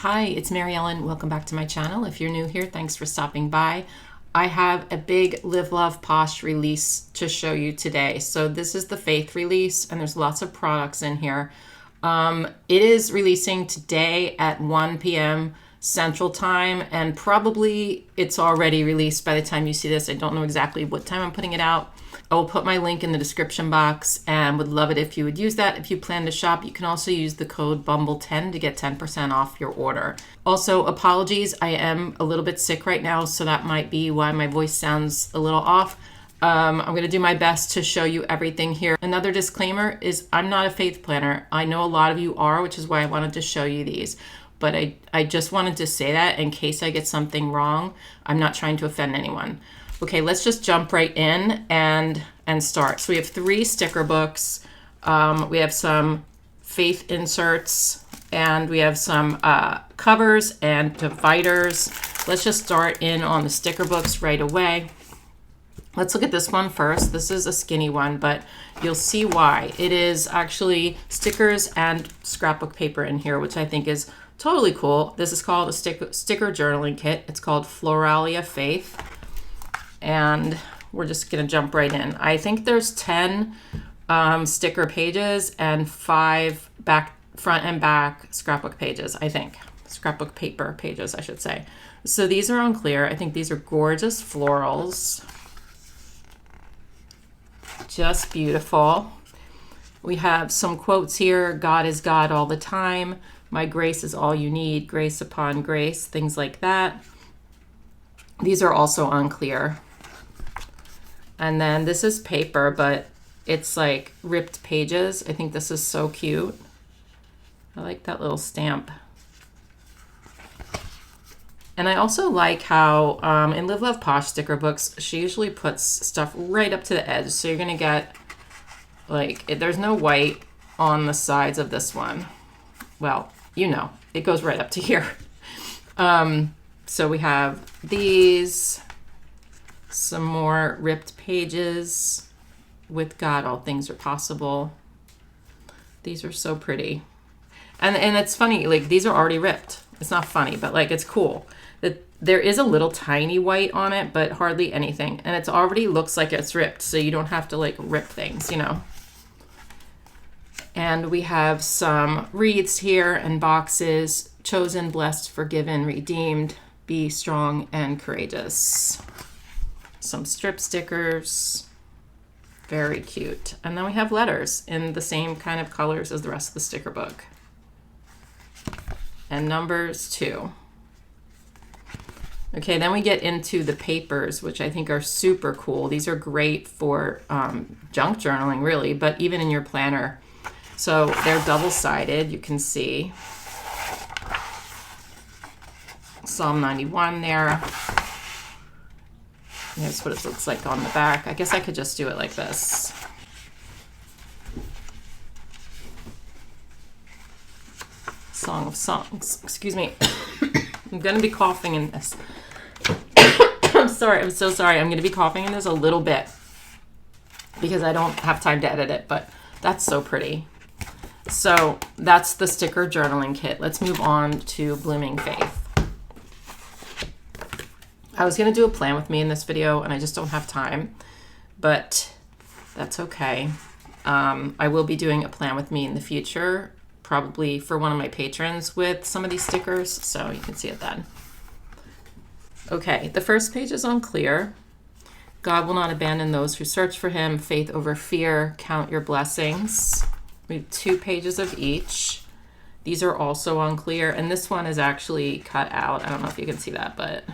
Hi, it's Mary Ellen. Welcome back to my channel. If you're new here, thanks for stopping by. I have a big Live Love Posh release to show you today. So this is the Faith release, and there's lots of products in here. It is releasing today at 1 p.m. Central Time, and probably it's already released by the time you see this. I don't know exactly what time I'm putting it out. I will put my link in the description box and would love it if you would use that. If you plan to shop, you can also use the code BUMBLE10 to get 10% off your order. Also, apologies, I am a little bit sick right now, so that might be why my voice sounds a little off. I'm going to do my best to show you everything here. Another disclaimer is I'm not a faith planner. I know a lot of you are, which is why I wanted to show you these. But I just wanted to say that in case I get something wrong. I'm not trying to offend anyone. Okay, let's just jump right in and start. So we have 3 sticker books. We have some faith inserts, and we have some covers and dividers. Let's just start in on the sticker books right away. Let's look at this one first. This is a skinny one, but you'll see why. It is actually stickers and scrapbook paper in here, which I think is totally cool. This is called a sticker journaling kit. It's called Floralia Faith. And we're just going to jump right in. I think there's 10 sticker pages and 5 front and back scrapbook pages, I think. Scrapbook paper pages, I should say. So these are on clear. I think these are gorgeous florals. Just beautiful. We have some quotes here. God is God all the time. My grace is all you need. Grace upon grace. Things like that. These are also on clear. And then this is paper, but it's like ripped pages. I think this is so cute. I like that little stamp. And I also like how in Live Love Posh sticker books, she usually puts stuff right up to the edge. So you're going to get, like, there's no white on the sides of this one. Well, you know, it goes right up to here. So we have these, some more ripped pages with God, all things are possible. These are so pretty. And it's funny, like these are already ripped. It's not funny, but like it's cool. That there is a little tiny white on it, but hardly anything. And it already looks like it's ripped, so you don't have to like rip things, you know. And we have some wreaths here and boxes. Chosen, blessed, forgiven, redeemed. Be strong and courageous. Some strip stickers. Very cute. And then we have letters in the same kind of colors as the rest of the sticker book. And numbers too. Okay, then we get into the papers, which I think are super cool. These are great for junk journaling, really, but even in your planner. So they're double-sided, you can see. Psalm 91 there. Here's what it looks like on the back. I guess I could just do it like this. Song of Songs. Excuse me. I'm going to be coughing in this. I'm sorry. I'm so sorry. I'm going to be coughing in this a little bit because I don't have time to edit it, but that's so pretty. So that's the sticker journaling kit. Let's move on to Blooming Faith. I was going to do a plan with me in this video, and I just don't have time, but that's okay. I will be doing a plan with me in the future, probably for one of my patrons with some of these stickers, so you can see it then. Okay, the first page is on clear. God will not abandon those who search for him. Faith over fear. Count your blessings. We have 2 pages of each. These are also on clear, and this one is actually cut out. I don't know if you can see that, but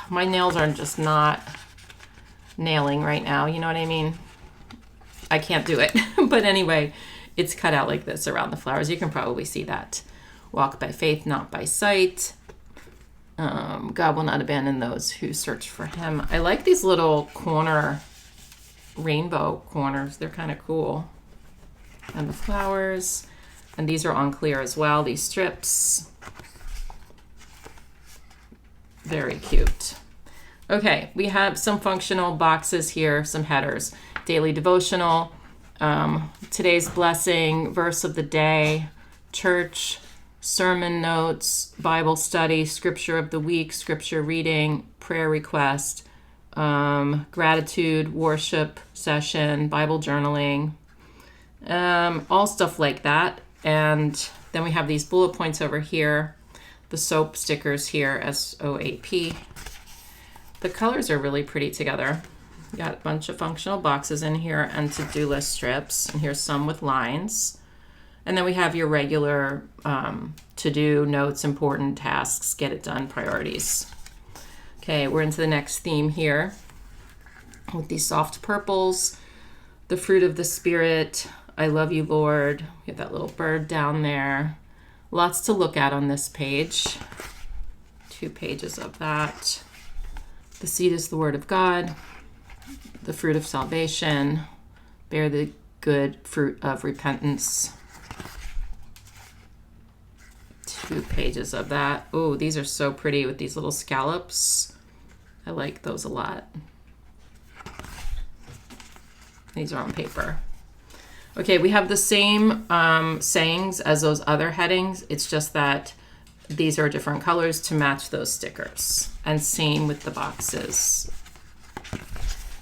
my nails are just not nailing right now. You know what I mean? I can't do it. But anyway, it's cut out like this around the flowers. You can probably see that. Walk by faith, not by sight. God will not abandon those who search for him. I like these little corner, rainbow corners. They're kind of cool. And the flowers. And these are on clear as well, these strips. Very cute. Okay, we have some functional boxes here, some headers. Daily devotional, today's blessing, verse of the day, church, sermon notes, Bible study, scripture of the week, scripture reading, prayer request, gratitude, worship session, Bible journaling, all stuff like that. And then we have these bullet points over here, the soap stickers here, SOAP. The colors are really pretty together. Got a bunch of functional boxes in here and to-do list strips. And here's some with lines. And then we have your regular to-do, notes, important tasks, get it done, priorities. Okay, we're into the next theme here with these soft purples, the fruit of the Spirit, I love you, Lord. We have that little bird down there. Lots to look at on this page. 2 pages of that. The seed is the word of God, the fruit of salvation, bear the good fruit of repentance. 2 pages of that. Oh, these are so pretty with these little scallops. I like those a lot. These are on paper. Okay, we have the same sayings as those other headings. It's just that these are different colors to match those stickers. And same with the boxes.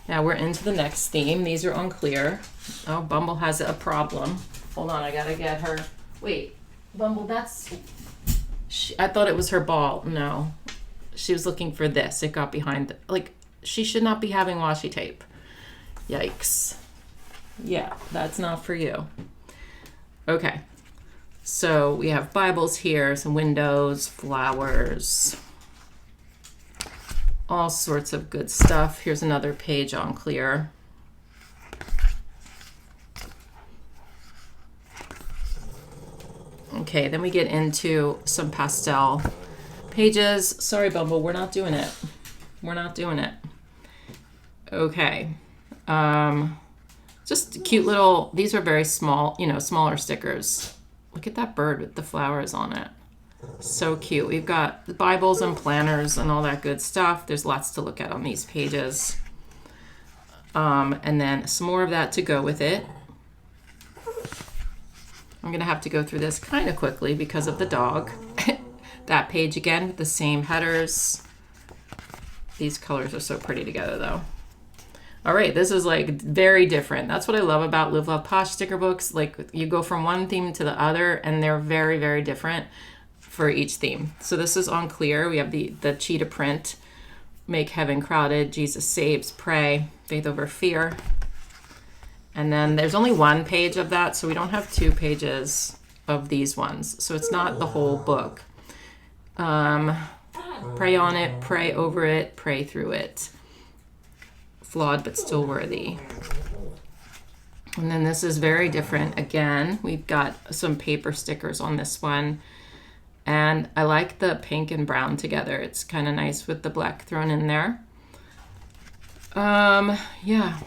Now we're into the next theme. These are unclear. Oh, Bumble has a problem. Hold on, I gotta get her. Wait, Bumble, that's... I thought it was her ball. No, she was looking for this. It got behind, like, she should not be having washi tape. Yikes. Yeah, that's not for you. Okay, so we have Bibles here, some windows, flowers, all sorts of good stuff. Here's another page on clear. Okay, then we get into some pastel pages. Sorry, Bumble, we're not doing it. We're not doing it. Okay. Just cute little, these are very small, smaller stickers. Look at that bird with the flowers on it. So cute. We've got the Bibles and planners and all that good stuff. There's lots to look at on these pages. And then some more of that to go with it. I'm going to have to go through this kind of quickly because of the dog. That page again with the same headers. These colors are so pretty together though. All right, this is like very different. That's what I love about Live, Love, Posh sticker books. Like you go from one theme to the other and they're very, very different for each theme. So this is on clear. We have the cheetah print, make heaven crowded, Jesus saves, pray, faith over fear. And then there's only 1 page of that, so we don't have 2 pages of these ones. So it's not the whole book. Pray on it, pray over it, pray through it. Flawed but still worthy. And then this is very different. Again, we've got some paper stickers on this one. And I like the pink and brown together. It's kind of nice with the black thrown in there. Yeah.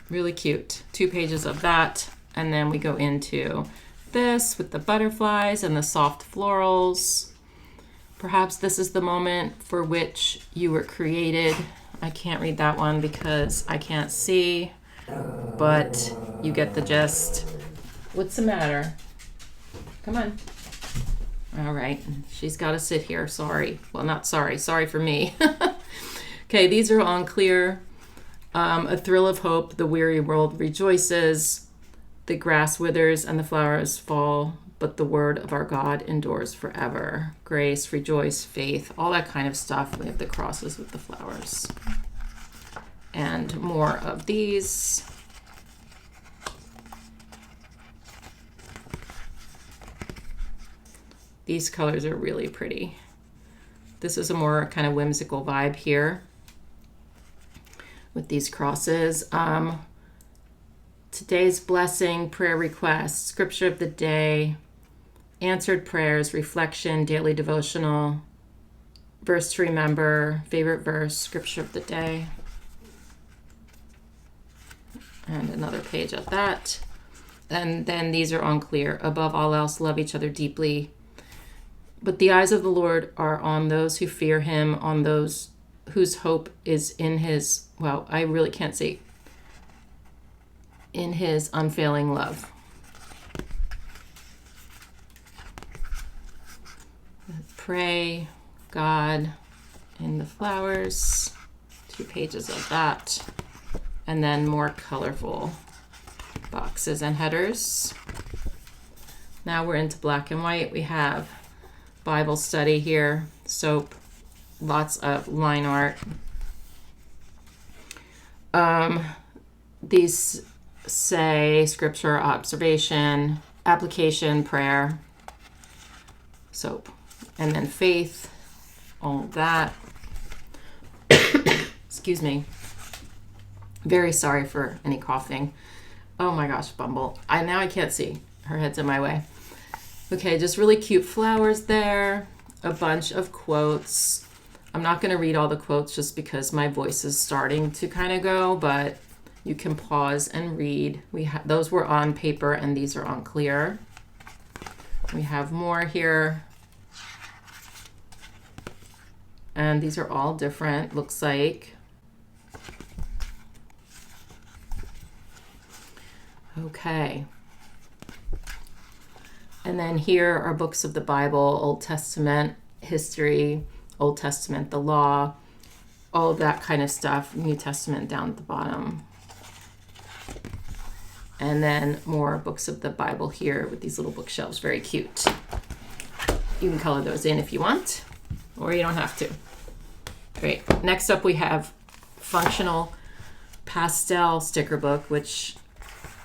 Really cute. 2 pages of that. And then we go into this with the butterflies and the soft florals. Perhaps this is the moment for which you were created. I can't read that one because I can't see, but you get the gist. What's the matter? Come on. All right. She's got to sit here. Sorry. Well, not sorry. Sorry for me. Okay, these are on clear. A thrill of hope, the weary world rejoices, the grass withers and the flowers fall, but the word of our God endures forever. Grace, rejoice, faith, all that kind of stuff. We have the crosses with the flowers. And more of these. These colors are really pretty. This is a more kind of whimsical vibe here with these crosses. Today's blessing, prayer request, scripture of the day, answered prayers, reflection, daily devotional, verse to remember, favorite verse, scripture of the day. And another page of that. And then these are on clear. Above all else, love each other deeply. But the eyes of the Lord are on those who fear him, on those whose hope is in his, well, I really can't say, in his unfailing love. Pray, God in the flowers, 2 pages of that, and then more colorful boxes and headers. Now we're into black and white. We have Bible study here, soap, lots of line art. These say scripture, observation, application, prayer, soap, and then faith, all of that. Excuse me. Very sorry for any coughing. Oh my gosh, Bumble. Now I can't see. Her head's in my way. Okay, just really cute flowers there. A bunch of quotes. I'm not going to read all the quotes just because my voice is starting to kind of go, but you can pause and read. Those were on paper and these are on clear. We have more here. And these are all different, looks like. Okay. And then here are books of the Bible, Old Testament, history, Old Testament, the law, all of that kind of stuff. New Testament down at the bottom. And then more books of the Bible here with these little bookshelves. Very cute. You can color those in if you want, or you don't have to. Great. Next up we have functional pastel sticker book, which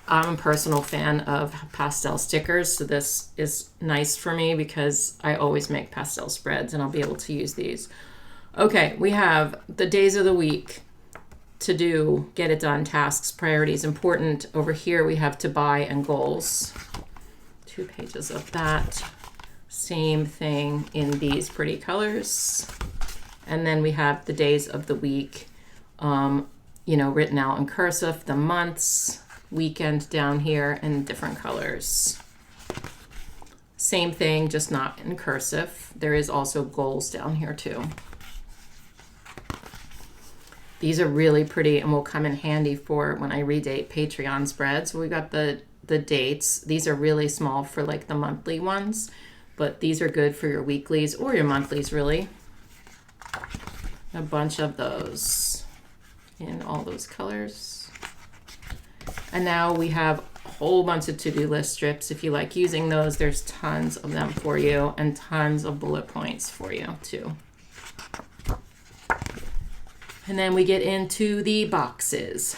I'm a personal fan of pastel stickers, so this is nice for me because I always make pastel spreads and I'll be able to use these. Okay, we have the days of the week, to do, get it done, tasks, priorities, important. Over here we have to buy and goals. 2 pages of that. Same thing in these pretty colors. And then we have the days of the week, written out in cursive, the months, weekend down here in different colors. Same thing, just not in cursive. There is also goals down here too. These are really pretty and will come in handy for when I redate Patreon spreads. We got the dates. These are really small for like the monthly ones, but these are good for your weeklies or your monthlies really. A bunch of those in all those colors. And now we have a whole bunch of to-do list strips. If you like using those, there's tons of them for you and tons of bullet points for you too. And then we get into the boxes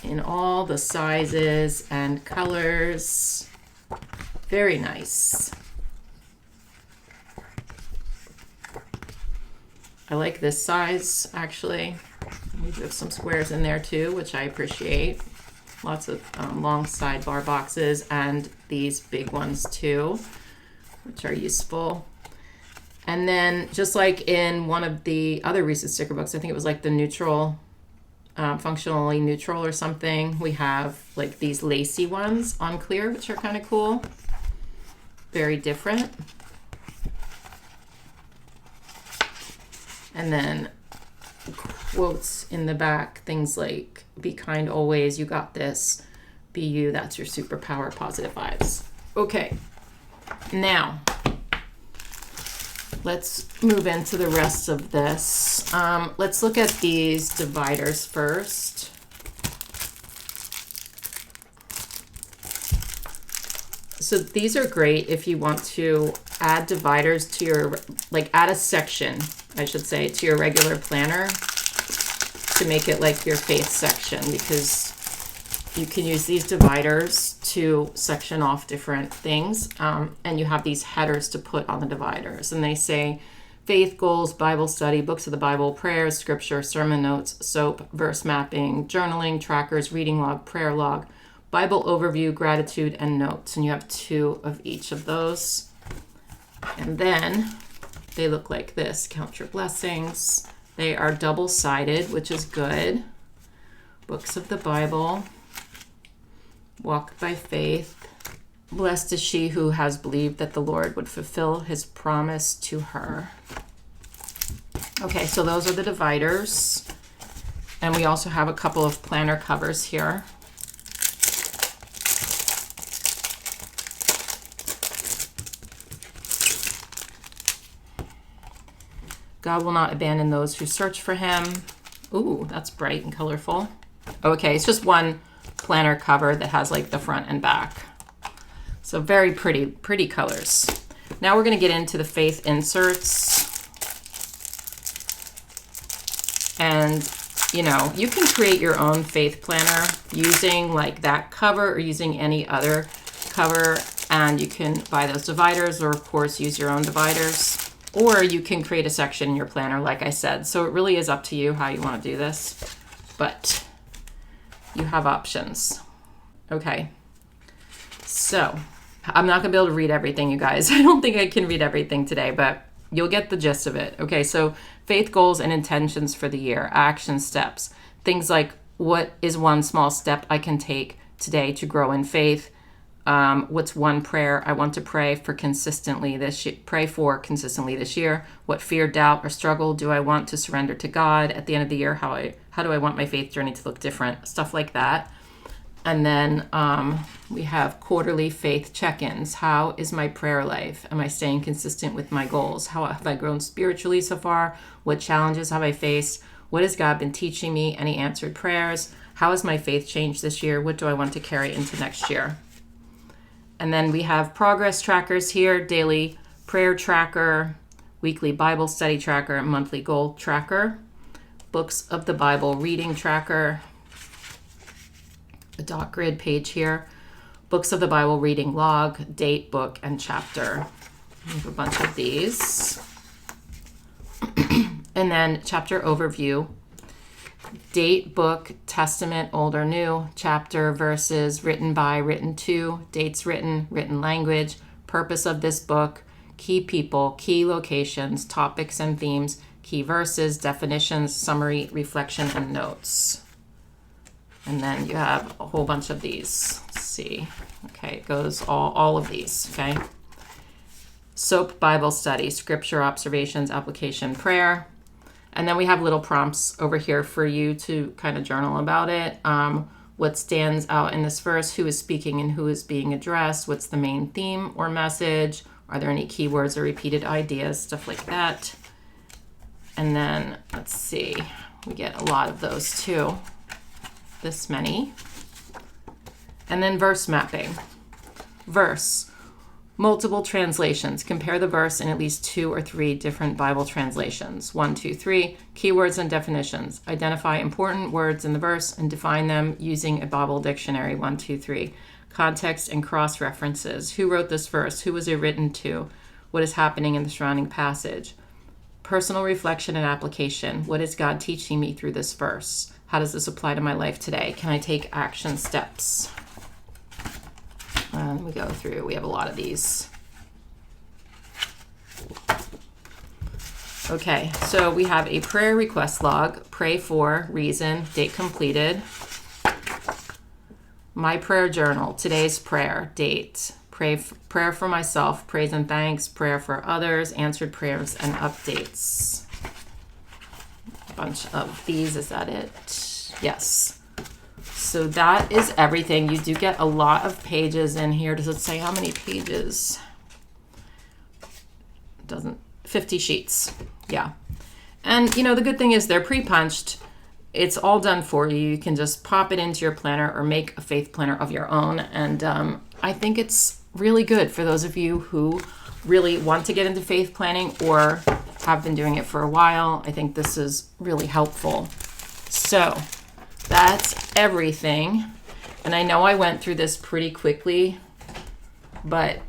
in all the sizes and colors. Very nice. I like this size actually. We have some squares in there too, which I appreciate. Lots of long sidebar boxes and these big ones too, which are useful. And then just like in one of the other recent sticker books, I think it was like the neutral, functionally neutral or something, we have like these lacy ones on clear, which are kind of cool. Very different. And then quotes in the back, things like be kind always, you got this, be you, that's your superpower, positive vibes. Okay, now let's move into the rest of this. Let's look at these dividers first. So these are great if you want to add dividers to your, add a section, I should say, to your regular planner to make it like your faith section, because you can use these dividers to section off different things, and you have these headers to put on the dividers, and they say faith, goals, Bible study, books of the Bible, prayers, scripture, sermon notes, soap, verse mapping, journaling, trackers, reading log, prayer log, Bible overview, gratitude, and notes, and you have 2 of each of those. And then they look like this. Count your blessings. They are double-sided, which is good. Books of the Bible. Walk by faith. Blessed is she who has believed that the Lord would fulfill his promise to her. Okay, so those are the dividers. And we also have a couple of planner covers here. God will not abandon those who search for him. Ooh, that's bright and colorful. Okay, it's just one planner cover that has like the front and back. So very pretty colors. Now we're going to get into the Faith inserts. And, you know, you can create your own Faith planner using like that cover or using any other cover. And you can buy those dividers, or of course use your own dividers. Or you can create a section in your planner, like I said. So it really is up to you how you want to do this. But you have options. Okay. So I'm not going to be able to read everything, you guys. I don't think I can read everything today, but you'll get the gist of it. Okay, so faith goals and intentions for the year, action steps, things like what is one small step I can take today to grow in faith? What's one prayer I want to pray for consistently this year? What fear, doubt, or struggle do I want to surrender to God at the end of the year? How do I want my faith journey to look different? Stuff like that. And then we have quarterly faith check-ins. How is my prayer life? Am I staying consistent with my goals? How have I grown spiritually so far? What challenges have I faced? What has God been teaching me? Any answered prayers? How has my faith changed this year? What do I want to carry into next year? And then we have progress trackers here, daily prayer tracker, weekly Bible study tracker, monthly goal tracker, books of the Bible reading tracker, a dot grid page here, books of the Bible reading log, date, book, and chapter. We have a bunch of these. And then chapter overview, date, book, testament, old or new, chapter, verses, written by, written to, dates written, written language, purpose of this book, key people, key locations, topics and themes, key verses, definitions, summary, reflection, and notes. And then you have a whole bunch of these. Let's see. Okay, it goes all of these, okay? SOAP Bible study, scripture, observations, application, prayer. And then we have little prompts over here for you to kind of journal about it. What stands out in this verse? Who is speaking and who is being addressed? What's the main theme or message? Are there any keywords or repeated ideas? Stuff like that. And then, let's see, we get a lot of those too. This many. And then verse mapping. Verse. Multiple translations. Compare the verse in at least 2 or 3 different Bible translations. 1, 2, 3. Keywords and definitions. Identify important words in the verse and define them using a Bible dictionary. 1, 2, 3. Context and cross-references. Who wrote this verse? Who was it written to? What is happening in the surrounding passage? Personal reflection and application. What is God teaching me through this verse? How does this apply to my life today? Can I take action steps? And we go through, we have a lot of these. Okay, so we have a prayer request log, pray for, reason, date completed. My prayer journal, today's prayer, date, prayer for myself, praise and thanks, prayer for others, answered prayers and updates. A bunch of these, is that it? Yes. So that is everything. You do get a lot of pages in here. Does it say how many pages? It doesn't. 50 sheets. Yeah. And, you know, the good thing is they're pre-punched. It's all done for you. You can just pop it into your planner or make a faith planner of your own. And I think it's really good for those of you who really want to get into faith planning or have been doing it for a while. I think this is really helpful. So that's everything. And I know I went through this pretty quickly, but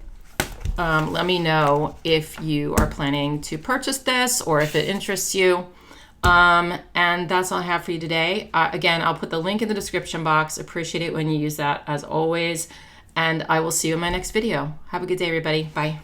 let me know if you are planning to purchase this or if it interests you. And that's all I have for you today. Again, I'll put the link in the description box. Appreciate it when you use that as always. And I will see you in my next video. Have a good day, everybody. Bye.